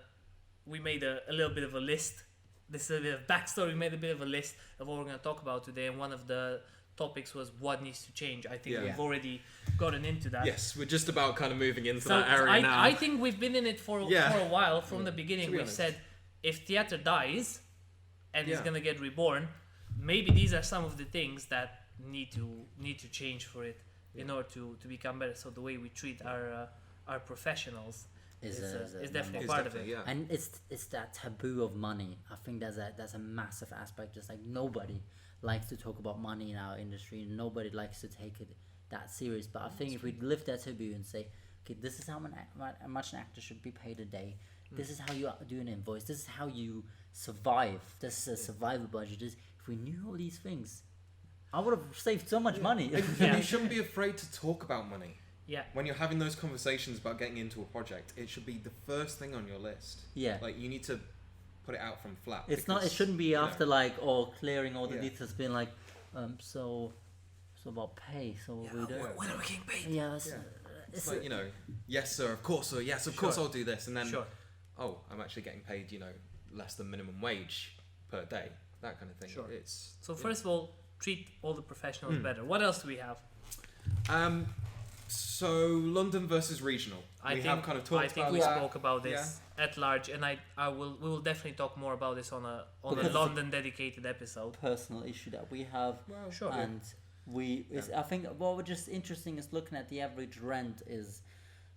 we made a little bit of a list. This is a bit of backstory. We made a bit of a list of what we're going to talk about today, and one of the topics was what needs to change. I think we've already gotten into that. Yes, we're just about kind of moving into that area now. I think we've been in it for a while. From the beginning, we've said if theatre dies and is going to get reborn, maybe these are some of the things that need to change for it in order to become better. So the way we treat our professionals is definitely part of it. Yeah. And it's that taboo of money. I think that's a massive aspect. Just like nobody likes to talk about money in our industry. Nobody likes to take it that serious. But I think if we lift that taboo and say, okay, this is how much an actor should be paid a day. This is how you do an invoice. This is how you survive. This is a survival budget. If we knew all these things, I would have saved so much money. And you shouldn't be afraid to talk about money. Yeah. When you're having those conversations about getting into a project, it should be the first thing on your list. Yeah. Like you need to put it out from flat. It's not. It shouldn't be after like clearing all the details, being like, so about pay. So what we do? When are we getting paid? Yeah. It's like yes sir, of course sir, yes of course I'll do this, and then I'm actually getting paid less than minimum wage per day, that kind of thing. Sure. So first of all, treat all the professionals better. What else do we have? So London versus regional. We spoke about this at large, and we will definitely talk more about this on a London dedicated episode. Personal issue that we have. Well, sure. And I think what was just interesting is looking at the average rent is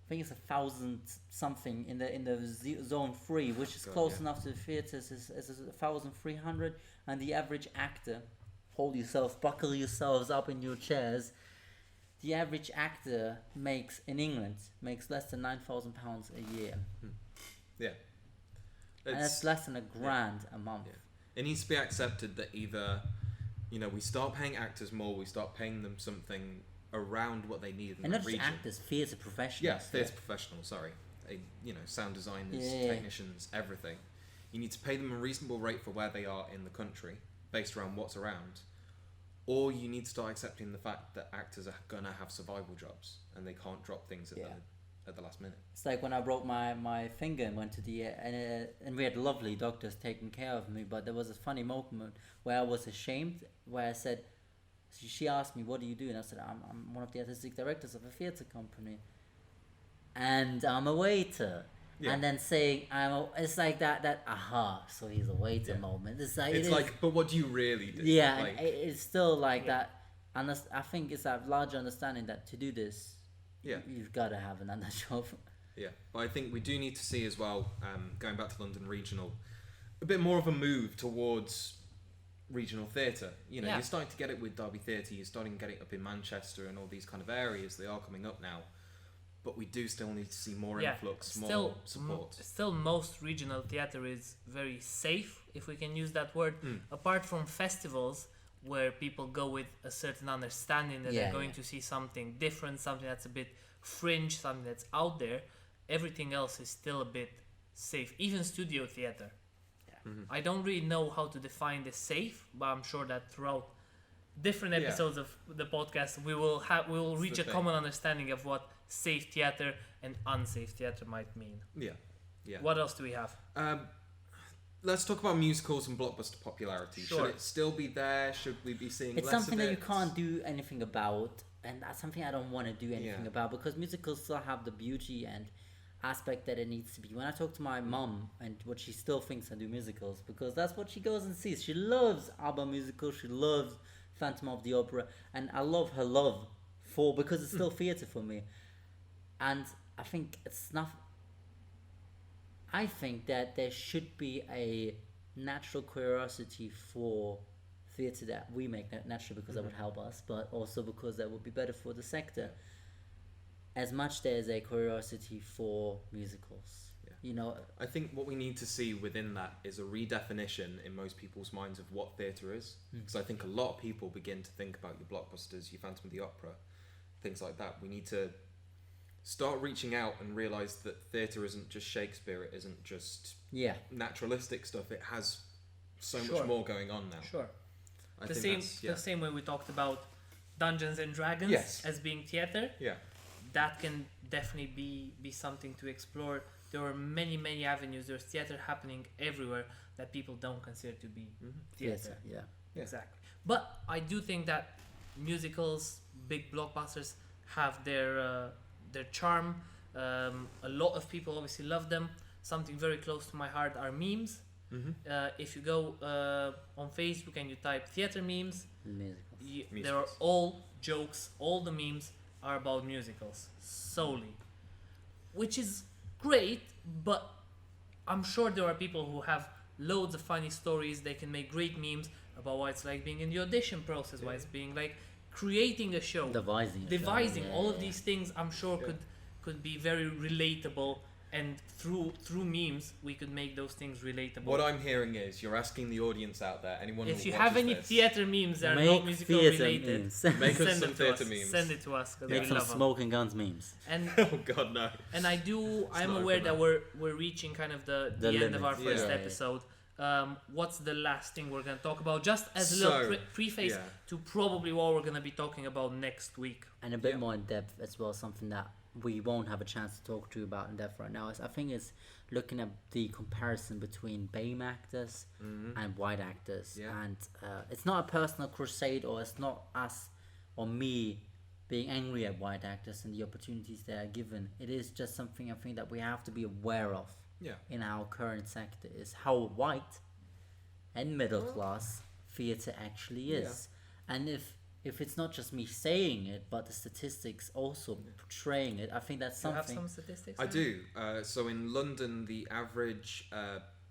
think it's 1,000 something in the zone 3, which is close enough to the theaters is 1,300, and the average actor, buckle yourselves up in your chairs. The average actor in England makes less than £9,000 a year. Yeah. And that's less than £1,000 a month. Yeah. It needs to be accepted that either, we start paying actors more, we start paying them something around what they need in and that not just region. actors, theatre professionals. Yeah, theatre professionals, sorry. Sound designers, technicians, everything. You need to pay them a reasonable rate for where they are in the country, based around what's around. Or you need to start accepting the fact that actors are going to have survival jobs and they can't drop things at the last minute. It's like when I broke my finger and went to the and we had lovely doctors taking care of me, but there was a funny moment where I was ashamed, where I said, she asked me, what do you do? And I said, I'm one of the artistic directors of a theatre company and I'm a waiter. Yeah. And then saying it's like that aha, so he's a waiter moment. It's like but what do you really do? Yeah, it's still like that. And I think it's that larger understanding that to do this, you've got to have another job. Yeah, but I think we do need to see as well, going back to London Regional, a bit more of a move towards regional theatre. You're starting to get it with Derby Theatre, you're starting to get it up in Manchester and all these kind of areas. They are coming up now. But we do still need to see more influx, more support. Still, most regional theatre is very safe, if we can use that word. Apart from festivals, where people go with a certain understanding that they're going to see something different, something that's a bit fringe, something that's out there, everything else is still a bit safe. Even studio theatre. Yeah. Mm-hmm. I don't really know how to define the safe, but I'm sure that throughout different episodes of the podcast, we will reach a common understanding of what safe theatre and unsafe theatre might mean. Yeah. What else do we have? Let's talk about musicals and blockbuster popularity. Sure. Should it still be there? Should we be seeing less of it? It's something that you can't do anything about, and that's something I don't want to do anything about, because musicals still have the beauty and aspect that it needs to be. When I talk to my mum and what she still thinks I do musicals, because that's what she goes and sees. She loves ABBA musicals, she loves Phantom of the Opera, and I love her love because it's still theatre for me. And I think it's not. I think that there should be a natural curiosity for theatre that we make naturally, because that would help us, but also because that would be better for the sector. As much there's a curiosity for musicals. I think what we need to see within that is a redefinition in most people's minds of what theatre is. Because I think a lot of people begin to think about your blockbusters, your Phantom of the Opera, things like that. We need to start reaching out and realise that theatre isn't just Shakespeare, it isn't just naturalistic stuff, it has so much more going on now. Sure. The same way we talked about Dungeons and Dragons as being theatre. Yeah. That can definitely be something to explore. There are many avenues. There's theatre happening everywhere that people don't consider to be theatre. Yeah. Exactly. But I do think that musicals, big blockbusters, have their charm. A lot of people obviously love them. Something very close to my heart are memes. If you go on Facebook and you type theatre memes, there are all jokes, all the memes are about musicals solely, which is great, but I'm sure there are people who have loads of funny stories. They can make great memes about what it's like being in the audition process, what it's being like creating a show, devising all of these things. I'm sure could be very relatable, and through memes we could make those things relatable. What I'm hearing is you're asking the audience out there, anyone if who you have any theatre memes that are not musical related, make us some theatre memes. Send it to us. Make some smoking guns memes. And oh god, no. And I'm aware that we're reaching kind of the end of our first episode. What's the last thing we're going to talk about, just as a little preface to probably what we're going to be talking about next week, and a bit more in depth as well. Something that we won't have a chance to talk to you about in depth right now is, I think, is looking at the comparison between BAME actors and white actors. And it's not a personal crusade, or it's not us or me being angry at white actors and the opportunities they are given. It is just something I think that we have to be aware of in our current sector, is how white and middle class theatre actually is. And if if it's not just me saying it, but the statistics also portraying it, I think that's Do you something. have some statistics? I on it? do. So in London, the average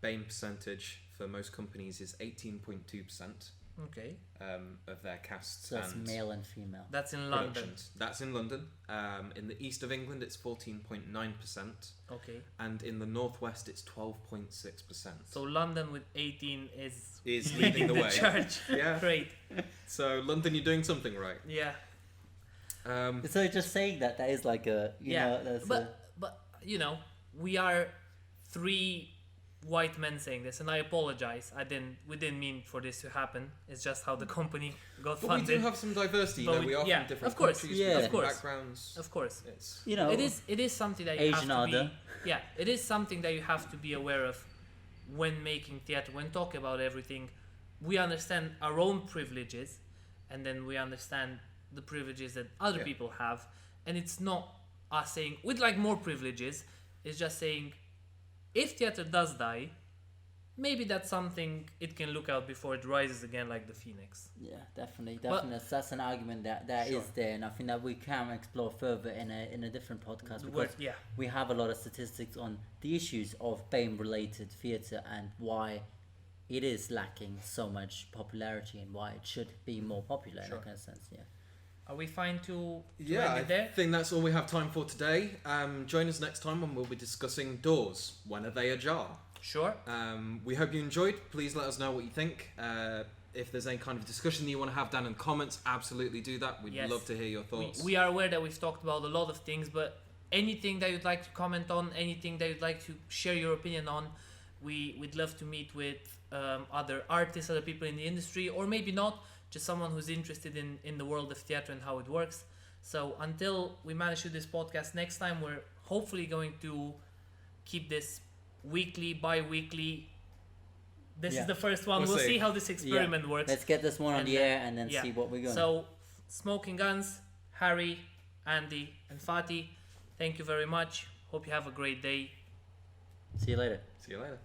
BAME percentage for most companies is 18.2% Okay. of their casts So that's and male and female. That's in London. productions. That's in London. In the east of England, it's 14.9%, Okay. and in the northwest, it's 12.6%. So London with 18 is leading the way. charge. Yeah. Great. So London, you're doing something right. Yeah. So just saying that is like a that's but you know, we are three white men saying this, and I apologize. We didn't mean for this to happen. It's just how the company got But funded. we do have some diversity. You But know, we- we are yeah, from different of course. countries, Yeah. with Of different course. backgrounds. Of course. It's It is something that you Asian have to order. be. Yeah, it is something that you have to be aware of when making theater, when talking about everything. We understand our own privileges, and then we understand the privileges that other Yeah. people have, and it's not us saying we'd like more privileges. It's just saying if theater does die, maybe that's something it can look out before it rises again like the phoenix. Yeah, definitely. But- That's an argument that Sure. is there, and I think that we can explore further in a different podcast because Yeah, we have a lot of statistics on the issues of BAME-related theatre and why it is lacking so much popularity and why it should be more popular in Sure. that kind of sense. Yeah. are we fine to Yeah, end it there? I think that's all we have time for today. Join us next time when we'll be discussing doors. When are they ajar? Sure. We hope you enjoyed. Please let us know what you think. If there's any kind of discussion that you want to have down in the comments, absolutely do that. We'd Yes. love to hear your thoughts. We are aware that we've talked about a lot of things, but anything that you'd like to comment on, anything that you'd like to share your opinion on, we'd love to meet with other artists, other people in the industry, or maybe not, just someone who's interested in the world of theatre and how it works. So until we manage to do this podcast next time, we're hopefully going to keep this weekly, bi-weekly. This Yeah. is the first one. We'll We'll see. see how this experiment works. Let's get this one on And the then- air and then yeah. see what we're going. So, Smoking Guns, Harry, Andy, and Fatih, thank you very much. Hope you have a great day. See you later. See you later.